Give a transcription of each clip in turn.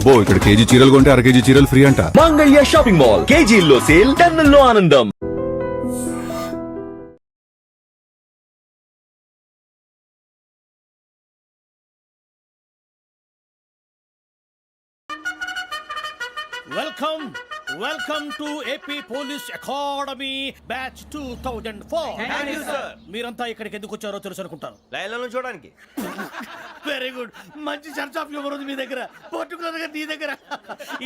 అబ్బో ఇక్కడ కేజీ చీరలు కొంటే అర కేజీ చీరలు ఫ్రీ అంట. మంగళ్య షాపింగ్ మాల్, కేజీల్లో సేల్, టన్నుల్లో ఆనందం. Welcome to AP police academy batch 2004. మీరంతా ఇక్కడికి ఎందుకు వచ్చారో తెలుసు అనుకుంటాను. లైన్లను చూడడానికి. Very good. మంచి చర్చ్ ఆఫ్ హ్యూమర్ ఉంది మీ దగ్గర, పర్టికులర్ గా నీ దగ్గర.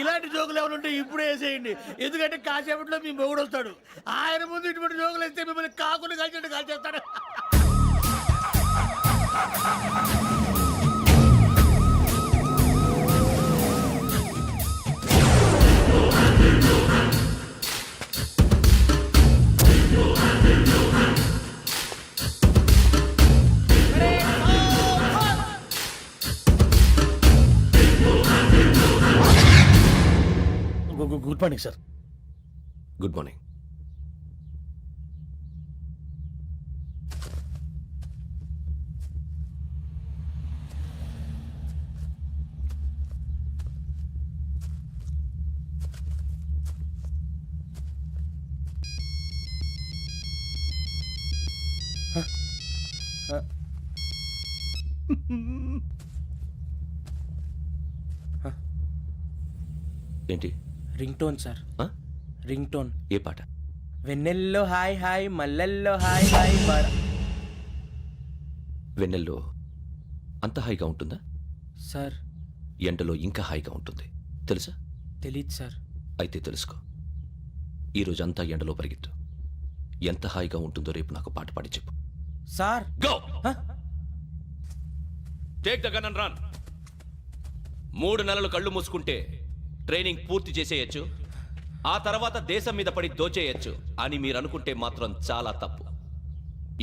ఇలాంటి జోకులు ఎవరు ఉంటే ఇప్పుడే వేసేయండి, ఎందుకంటే కాసేపట్లో మీ మొగుడు వస్తాడు. ఆయన ముందు ఇటువంటి జోకులు వేస్తే మిమ్మల్ని కాకులు కాల్చేట్టు కాల్చేస్తాడు. Good morning sir. Good morning. ఏంటి? Ring tone sir. Ring tone. ఏ పాట? వెన్నెల్లో హాయ్ హాయ్, మల్లెల్లో హాయ్ హాయ్. వెన్నెల్లో అంత హాయిగా ఉంటుందా సార్? ఎండలో ఇంకా హాయిగా ఉంటుంది తెలుసా? తెలీదు సార్. అయితే తెలుసుకో. ఈరోజు అంతా ఎండలో పరిగెత్తు. ఎంత హాయిగా ఉంటుందో రేపు నాకు పాట పాడి చెప్పు. Sir go. Take the gun and run. 3 నెలలు కళ్ళు మూసుకుంటే ట్రైనింగ్ పూర్తి చేసేయచ్చు, ఆ తర్వాత దేశం మీద పడి దోచేయచ్చు అని మీరు అనుకుంటే మాత్రం చాలా తప్పు.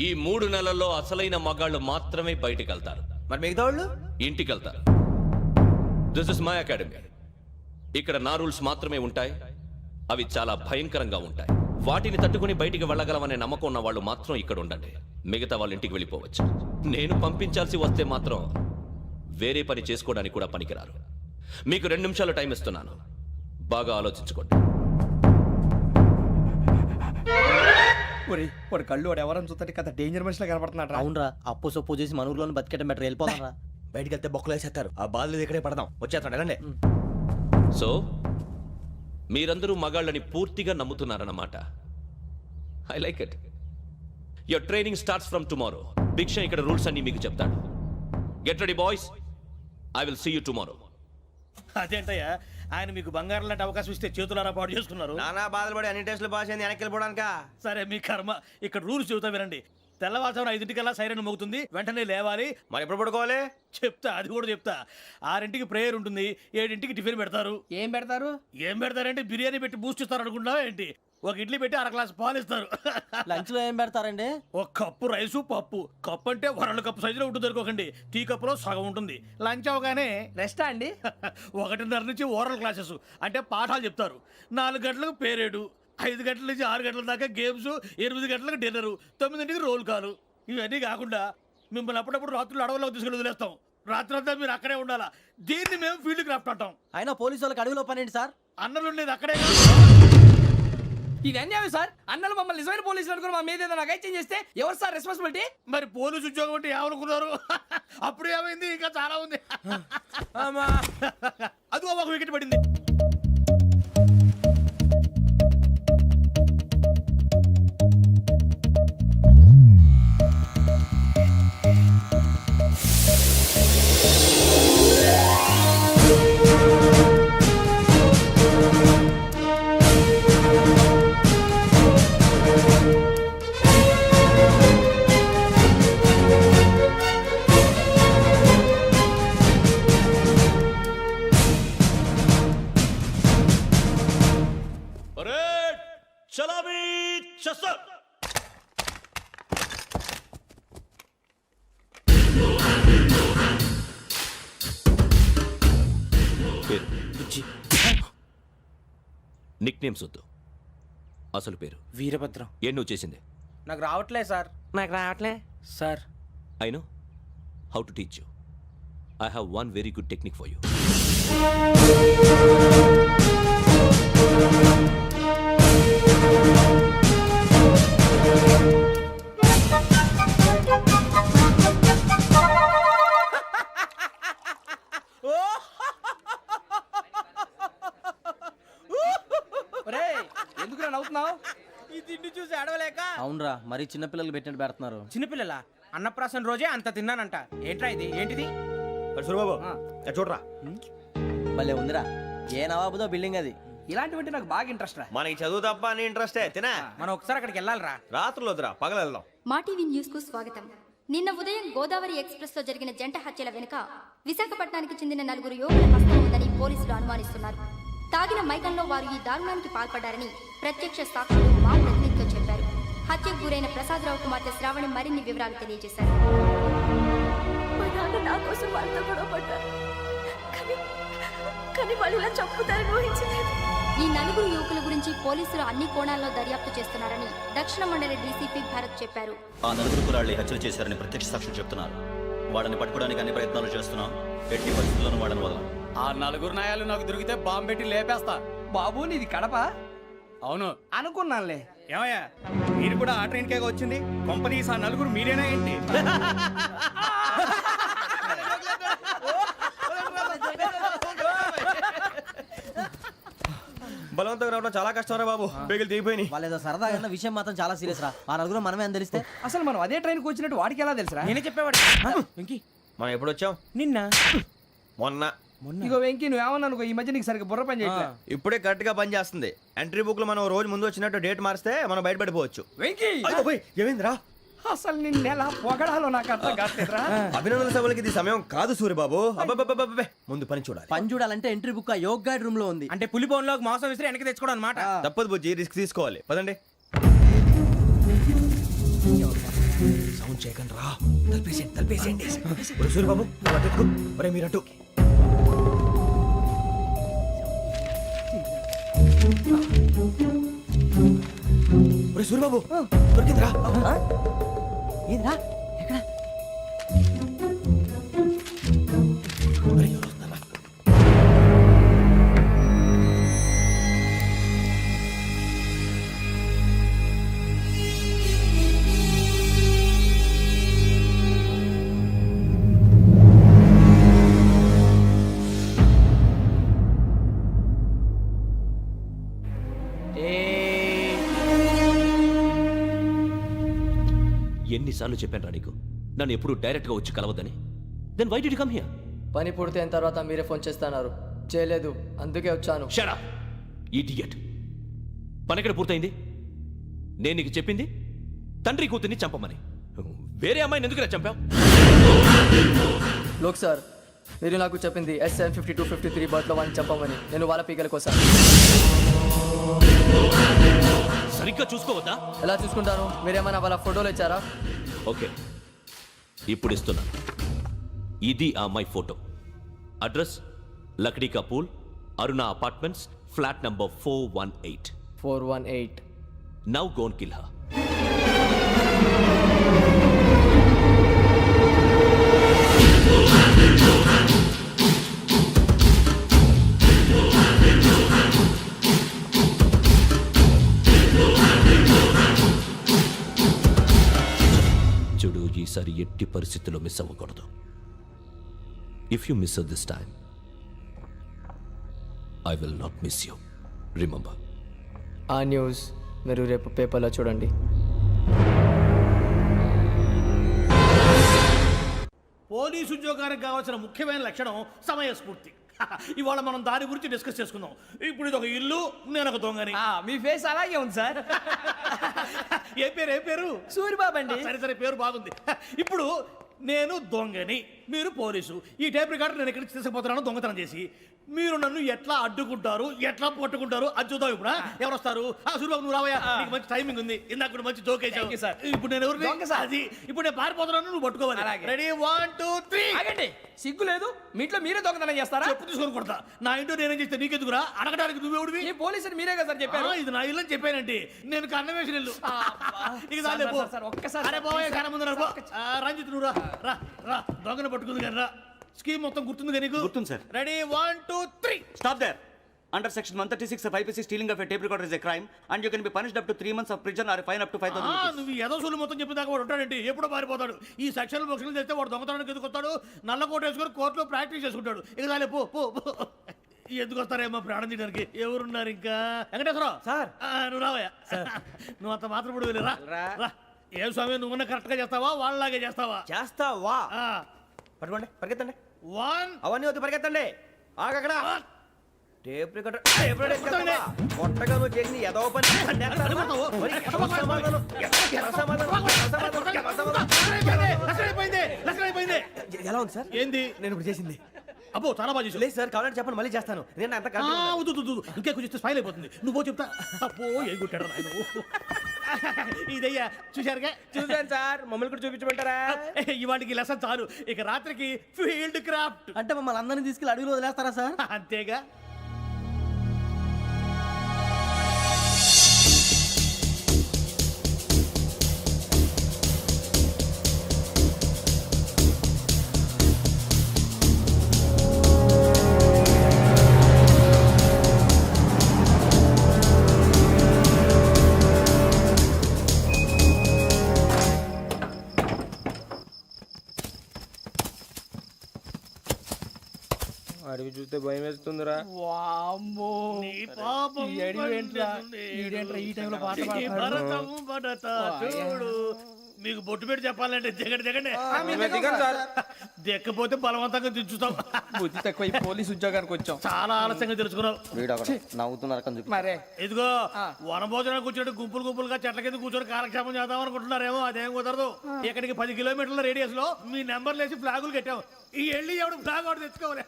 ఈ 3 నెలల్లో అసలైన మగాళ్ళు మాత్రమే బయటికి వెళ్తారు. మరి మిగతా వాళ్ళు ఇంటికి వెళ్తారు. This is my academy. ఇక్కడ నా రూల్స్ మాత్రమే ఉంటాయి. అవి చాలా భయంకరంగా ఉంటాయి. వాటిని తట్టుకుని బయటికి వెళ్ళగలమనే నమ్మకం ఉన్న వాళ్ళు మాత్రం ఇక్కడ ఉండండి. మిగతా వాళ్ళు ఇంటికి వెళ్ళిపోవచ్చు. నేను పంపించాల్సి వస్తే మాత్రం వేరే పని చేసుకోవడానికి కూడా పనికిరారు. మీకు 2 నిమిషాలు టైం ఇస్తున్నాను, బాగా ఆలోచించుకోండి. వాడు కళ్ళు వాడు ఎవరైనా చూస్తే కదా డేంజర్ మనిషిలో కనపడుతున్నాడు. అవునరా, అప్పు సొప్పు చేసి మన ఊర్లో బతికేట బెటర్. వెళ్ళిపోతారా? బయటికి వెళ్తే బొక్కలు వేసేస్తారు. ఆ బాధలు ఇక్కడే పడదాం. వచ్చేస్తాడు ఎలాండి. సో మీరందరూ మగాళ్ళని పూర్తిగా నమ్ముతున్నారన్నమాట. I like it. Your training starts from tomorrow. Bhiksha ఇక్కడ రూల్స్ అన్ని మీకు చెప్తాడు. Get ready boys, I will see you tomorrow. అదేంటయ్యా, ఆయన మీకు బంగారం లాంటి అవకాశం ఇస్తే చేతులారా పాటు చేసుకున్నారు. నానా బాధలు పడి అన్ని టెస్టులు పాస్ అయింది, వెనక్కి వెళ్ళిపోవడానికా? సరే మీ కర్మ. ఇక్కడ రూల్స్ చెబుతా వినండి. తెల్లవారుజామున 5 సైరన్ మోగుతుంది, వెంటనే లేవాలి. మరి ఎప్పుడు పడుకోవాలి? చెప్తా, అది కూడా చెప్తా. 6 ప్రేయర్ ఉంటుంది, 7 టిఫిన్ పెడతారు. ఏం పెడతారు? ఏం పెడతారంటే బిర్యానీ పెట్టి బూస్ట్ ఇస్తారు అనుకుంటున్నావా ఏంటి? ఒక ఇడ్లీ పెట్టి 1 గ్లాస్ పాలు ఇస్తారు. లంచ్ లో ఏం పెడతారండి? 1 కప్పు రైసు, పప్పు. కప్పు అంటే 2 కప్పు సైజులో ఉంటుంది అనుకోకండి. టీ కప్పులో సగం ఉంటుంది. లంచ్ అవగానే రెస్టా అండి? 1:30 నుంచి ఓరల్ క్లాసెస్ అంటే పాఠాలు చెప్తారు. 4 గంటలకు పేరేడు, 5 గంటల నుంచి 6 గంటల దాకా గేమ్స్, 8 గంటలకు డిన్నరు, 9 రోల్ కాలు. ఇవన్నీ కాకుండా మిమ్మల్ని అప్పుడప్పుడు రాత్రులు అడవుల్లో తీసుకెళ్ళి వదిలేస్తాం. రాత్రంతా మీరు అక్కడే ఉండాలా. దీన్ని మేము ఫీల్డ్ క్రాఫ్ట్ అంటాం. అయినా పోలీసు వాళ్ళకి అడవిలో పని ఏంటి సార్? అన్నలు ఉండేది అక్కడే. ఇది అన్యాయం సార్. అన్నలు మమ్మల్ని నిజమైన పోలీసులు అనుకుని మా మీద ఏదైనా అగైత్యం చేస్తే ఎవరు సార్ రెస్పాన్సిబిలిటీ? మరి పోలీసు ఉద్యోగం అంటే ఏమనుకున్నారు? అప్పుడు ఏమైంది, ఇంకా చాలా ఉంది. అదిగో 1 వికెట్ పడింది. నిక్ నేమ్స్ వద్దు, అసలు పేరు. వీరభద్రం. ఏం నువ్వు చేసింది? నాకు రావట్లే సార్. నాకు రావట్లే sir. I know how to teach you. I have 1 very good technique for you. నవ్వుతున్నావు? ఈ తిండి చూసి అడవలేక. అవునరా, మరి చిన్నపిల్లలు పెట్టినట్టు పెడుతున్నారు. చిన్నపిల్లల అన్నప్రాసన రోజే అంత తిన్నానంట. ఏంట్రా ఇది? ఏంటిది? సూరిబాబు చూడరా, భలే ఉందిరా. ఏ నవాబుదో బిల్డింగ్ అది. ఇలాంటివంటే నాకు బాగా ఇంట్రెస్ట్ రా. మనకి చదువు తప్ప అని ఇంట్రెస్టే తినా. మనం ఒకసారి అక్కడికి వెళ్ళాలిరా. రాత్రులు వద్దురా, పగలు వెళ్దాం. మా టీవీ న్యూస్ కు స్వాగతం. నిన్న ఉదయం గోదావరి ఎక్స్ప్రెస్ లో జరిగిన జంట హత్యల వెనుక విశాఖపట్నానికి చెందిన 4 యువకుల హస్తం ఉందని పోలీసులు అనుమానిస్తున్నారు. తాగిన మైకంలో వారు ఈ దారుణానికి పాల్పడ్డారని ప్రత్యక్ష సాక్షులు మా ప్రతినిధితో చెప్పారు. హత్యకు గురైన ప్రసాదరావు కుమార్తె శ్రావణి మరిన్ని వివరాలు తెలియజేశారు. మా నాన్న నా కోసం వాళ్ళతో గొడవ పడ్డారు, కానీ వాళ్ళు ఇలా చంపుతారని ఊహించలేదు. ఈ 4 యువకుల గురించి పోలీసులు అన్ని కోణాల్లో దర్యాప్తు చేస్తున్నారని దక్షిణ మండలి డీసీపీ భరత్ చెప్పారు. ఆ 4 కురాళ్ళు హత్యలు చేశారని ప్రత్యక్ష సాక్షులు చెప్తున్నారు. వాళ్ళని పట్టుకోవడానికి అన్ని ప్రయత్నాలు చేస్తున్నాం. ఎట్టి పరిస్థితుల్లోనూ వాళ్ళని వదలం. ఆ 4 నాయాలు నాకు దొరికితే బాంబు పెట్టి లేపేస్తా. బాబు నీది కడప? అవును. అనుకున్నానులే. ఏమయ్యా, మీరు కూడా ఆ ట్రైన్ కేగా వచ్చింది? కొంపదీసి ఆ 4 మీరేనా ఏంటి? బలవంతంగా రావడం చాలా కష్టం రా బాబు, పేగులు దిగిపోయినాయి. వాళ్ళు ఏదో సరదాగా అన్న విషయం మాత్రం చాలా సీరియస్ రా. ఆ 4 మనమే అని తెలిస్తే అసలు మనం అదే ట్రైన్కి వచ్చినట్టు వాడికి ఎలా తెలుసురా? నేనే చెప్పేవాడు. వెంకీ, మనం ఎప్పుడు వచ్చాం? నిన్న మొన్న. ఇగో వెంకీ, నువ్వేమన్నా అనుకో, ఈ మధ్య నీకు సరిగ్గా బుర్ర పని చేయట్లేదు. ఇప్పుడే కరెక్ట్ గా పని చేస్తుంది. ఎంట్రీ బుక్ లో మనం రోజు ముందు వచ్చినట్టు డేట్ మారిస్తే మనం బయటపడిపోవచ్చు. వెంకీ, ఏమైందిరా? అసలు నిన్న ఎలా పొగడాలో నాకు అర్థం కాట్లేదురా. అభినందన సభలకి ఇది సమయం కాదు సూరిబాబు. అబ్బబ్బబ్బబ్బబ్బే, ముందు పని చూడాలి. పని చూడాలంటే ఎంట్రీ బుక్ ఆ యోగ్ గైడ్ రూమ్ లో ఉంది. అంటే పులి బోన్లోకి మాంసం విసిరి వెనక్కి తెచ్చుకోవడం అనమాట. తప్పదు బుజ్జి, రిస్క్ తీసుకోవాలి. పదండి. సౌండ్ చేయకండి రా. తలపేసేయండి. సూరిబాబు మీరు అటు. సూరిబాబు దొరికిందిరా. ఏంద్రా? ఎక్కడ? ఎన్నిసార్లు చెప్పాను రా నీకు, నన్ను ఎప్పుడు డైరెక్ట్ గా వచ్చి కలవద్దని. Then why did you come here? పని పూర్తయిన తర్వాత మీరే ఫోన్ చేస్తున్నారు. చేయలేదు, అందుకే వచ్చాను. Shut up idiot. పని ఎక్కడ పూర్తయింది? నేను నీకు చెప్పింది తండ్రి కూతుర్ని చంపమని. వేరే అమ్మాయిని ఎందుకు చంపావు? లోక్ సార్, మీరు నాకు చెప్పింది SN5253 బర్త్లో వాడిని చంపమని. నేను వాళ్ళ పీకల కోసం. సరిగ్గా చూసుకోవద్దా? ఎలా చూసుకుంటాను? మీరేమైనా వాళ్ళ ఫోటోలు ఇచ్చారా? ఓకే, ఇప్పుడు ఇస్తున్నా. ఇది ఆ అమ్మాయి ఫోటో. అడ్రస్ లక్డీ కా pool, Aruna apartments, flat number 418. 418. Now go and kill her. చూడు, ఈసారి ఎట్టి పరిస్థితుల్లో మిస్ అవ్వకూడదు. If you miss this time, I will not miss you. Remember. ఆ న్యూస్ మీరు రేపు పేపర్లో చూడండి. పోలీసు ఉద్యోగానికి కావాల్సిన ముఖ్యమైన లక్షణం సమయస్ఫూర్తి. ఇవాళ మనం దాని గురించి డిస్కస్ చేసుకుందాం. ఇప్పుడు ఇది ఒక ఇల్లు, నేను ఒక దొంగని. మీ ఫేస్ అలాగే ఉంది సార్. ఏ పేరు? సూరిబాబు అండి. సరే, పేరు బాగుంది. ఇప్పుడు నేను దొంగని, మీరు పోలీసు. ఈ టైప్ రికార్డు నేను ఎక్కడికి తీసుకుపోతున్నాను దొంగతనం చేసి. మీరు నన్ను ఎట్లా అడ్డుకుంటారు, ఎట్లా పట్టుకుంటారు అది చూద్దాం. ఇప్పుడు ఎవరు వస్తారు? సూరిబాబు నువ్వు రావయ్యా, నీకు మంచి టైమింగ్ ఉంది. ఇందాక కూడా మంచి జోక్ వేసావు సార్. ఇప్పుడు నేను ఎవరు? అది ఇప్పుడు నేను పారిపోతున్నాను, నువ్వు పట్టుకోవాలి. రెడీ 1 2 3. ఆగండి, సిగ్గు లేదు? మీ ఇంట్లో మీరే దొంగతనం చేస్తారా? చెప్పు తీసుకొని కొడతా. నా ఇంట్లో నేనేం చేస్తే నీకెందుకురా? అడగడానికి నువ్వెవడివి? ఈ పోలీసులు మీరే కదా సార్ చెప్పారు. ఇది నా ఇల్లు అని చెప్పానండి. నేను కన్న వేసిన ఇల్లు. ఇక చాలే పో. ఒక్కసారి అరే బాబాయ్, కన్న ముందు రంజిత్ నువ్వు రా దొంగను పట్టుకుంది కానీ రా. స్కీమ్ మొత్తం గుర్తుంది నీకు? గుర్తుంది sir. Ready 1 2 3. Stop there. Under section 136 of IPC, stealing of a tape recorder is a crime and you can be punished up to 3 months of prison or a fine up to 5,000 rupees. నువ్వు ఏదో సొల్లు మొత్తం చెప్పిన దాకా వాడు ఉంటాడండి. ఎప్పుడో పారిపోతాడు. ఈ సెక్షన్ బొక్షన్లు చేస్తే వాడు దొంగతనానికి ఎందుకు వస్తాడు? నల్ల కోట వేసుకొని కోర్టులో ప్రాక్టీస్ చేసుకుంటాడు. ఇక చాలే పో. ఎందుకు వస్తారేమో ప్రాణం తీయడానికి ఎవరున్నారు ఇంకా వెంకటేశ్వరరావు సార్. నువ్వు రావయ్యా నువ్వు అంత మాత్రం ఇప్పుడు వెళ్ళి రా ఏం స్వామి నువ్వున్న కరెక్ట్ గా చేస్తావా వాళ్ళలాగే చేస్తావా చేస్తావా పట్టుకోండి పరిగెత్తండి 1 అవన్నీ వద్దు పరిగెత్తండి ఆగక్కడ టేప్ రికార్డర్ కొట్టగా నువ్వు చేసింది ఏదో పని మరి ఎవరి సమాధానం? ఎవరి సమాధానం? ఎలా ఉంది సార్ ఏంది నేను ఇప్పుడు చేసింది? అబ్బో చాలా బాగా చేసావు. లేదు సార్ కావాలంటే చెప్పండి మళ్ళీ చేస్తాను నేను అంత వద్దు వద్దు, వద్దు. ఇంకే కొంచెం స్మైల్ అయిపోతుంది నువ్వు చెప్తా అబ్బో ఏం కొట్టాడు నాయన ఇదయ్యా చూశారుగా చూసాను సార్ మమ్మల్ని కూడా చూపించమంటారా? ఇవాటికి లెసన్ చాలు ఇక రాత్రికి ఫీల్డ్ క్రాఫ్ట్ అంటే మమ్మల్ని అందరినీ తీసుకెళ్ళి అడుగులో వదిలేస్తారా సార్? అంతేగా అడవి చూస్తే భయం వేస్తుందిరా. నీ పాపం ఈ టైంలో పాట ఈ భరతం భరత చూడు మీకు బొట్టు పెట్టి చెప్పాలంటే దిగండి దిగండి దిక్కపోతే బలవంతంగా దించుతాం బుద్ధి తక్కువ ఈ పోలీస్ ఉద్యోగానికి వచ్చాం. చాలా ఆలస్యంగా తెలుసుకున్నావు నవ్వుతున్నారు మరే ఇదిగో వనభోజనం కూర్చొని గుంపులు గుంపులుగా చెట్ల కింద కూర్చొని కాలక్షేపం చేద్దాం అనుకుంటున్నారేమో అదేం కుదరదు. ఇక్కడికి 10 కిలోమీటర్ల రేడియస్ లో మీ నెంబర్లు వేసి ఫ్లాగులు కట్టాం. ఈ వెళ్ళి ఎవడు ఫ్లాగ్ ఒకటి తెచ్చుకోవాలి.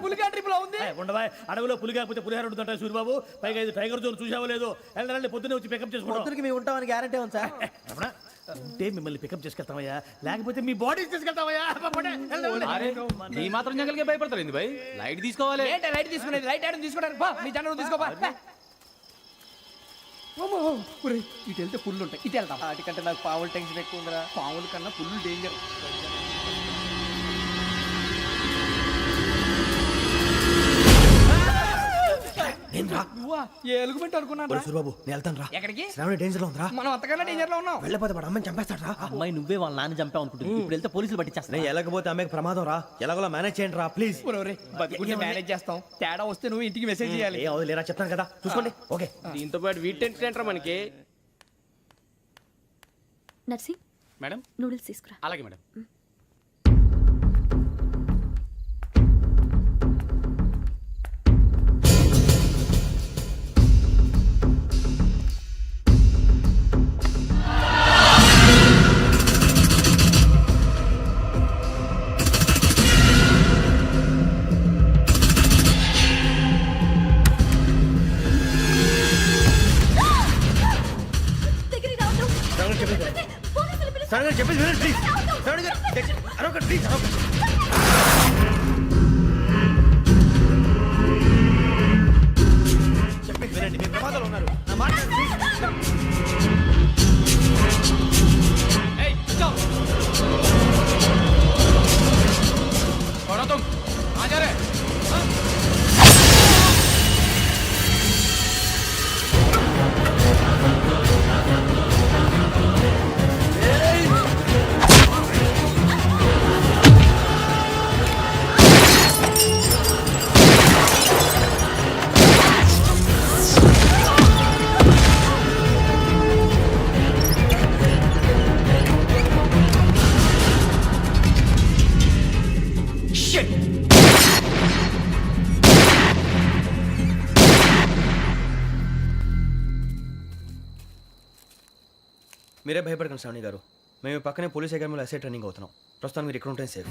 పులిగా ట్రిప్ లో ఉంది. ఉండవా అడవిలో పులి కాకపోతే పులిహార ఉంటుంటాయి సూరిబాబు. పైగా ఇది టైగర్ జోన్ చూసావో లేదో వెళ్ళండి పొద్దున్నే వచ్చి పికప్ చేసుకుంటాం. మేము ఉంటామని గ్యారంటీ ఉంది సార్. ఉంటే మిమ్మల్ని పికప్ చేసుకెళ్తామయ్యా లేకపోతే మీ బాడీ తీసుకెళ్తామయ్యా. ఈ మాత్రం జంగల్కే భయపడతారు భయ్ లైట్ తీసుకోవాలి. లైట్ తీసుకునేది లైట్ ఐటమ్ తీసుకోవడానికి మీ జనం తీసుకోపా. ఇటు వెళ్తే పుల్లు ఉంటాయి ఇటు వెళ్తాం. వాటికంటే నాకు పావులు టెన్షన్ ఎక్కువ ఉందిరా. పాముల కన్నా పుల్లు డేంజర్. ఎలుగుబెట్టి అనుకున్నాను సూరిబాబు నేను వెళ్తాను రా. ఎక్కడికి? శ్రావణి డేంజర్ లో ఉందిరా. మనం అంతకన్నా డేంజర్ లో ఉన్నాం. వెళ్ళపోతే వాడు అమ్మని చంపేస్తాడు రా. అమ్మాయి నువ్వే వాళ్ళ నాన్న చంపావు అనుకుంటుంది. ఇప్పుడు వెళ్తే పోలీసులు పట్టించేస్తా. నేను వెళ్ళకపోతే అమ్మకి ప్రమాదం రా. ఎలాగోలా మేనేజ్ చేయండి రా ప్లీజ్. బతుకుంటే మేనేజ్ చేస్తాం. తేడా వస్తే నువ్వు ఇంటికి మెసేజ్ చేయాలి. ఏ అవును లేరా చెప్తాను కదా చూసుకోండి. ఓకే దీంతో పాటు వీటి టెన్షన్ ఏంట్రా మనకి. నర్సి మేడం నూడిల్స్ తీసుకురా. అలాగే మేడం. దగ్గరికి రావద్దు. పోలీసులు పిలుస్తారు. శ్రావణి గారు చెప్పేసి వినండి ప్లీజ్. శ్రావణి గారు అరొకటి ప్లీజ్ చెప్పేసి వినండి మీరు ప్రమాదాలు ఉన్నారు నా మాట ప్లీజ్. మీరే భయపడకండి శ్రావణి గారు. మేము పక్కనే పోలీస్ అకాడమీలో ఎస్ఐ ట్రైనింగ్ అవుతున్నాం. ప్రస్తుతం మీరు ఇక్కడ ఉంటే సేఫ్.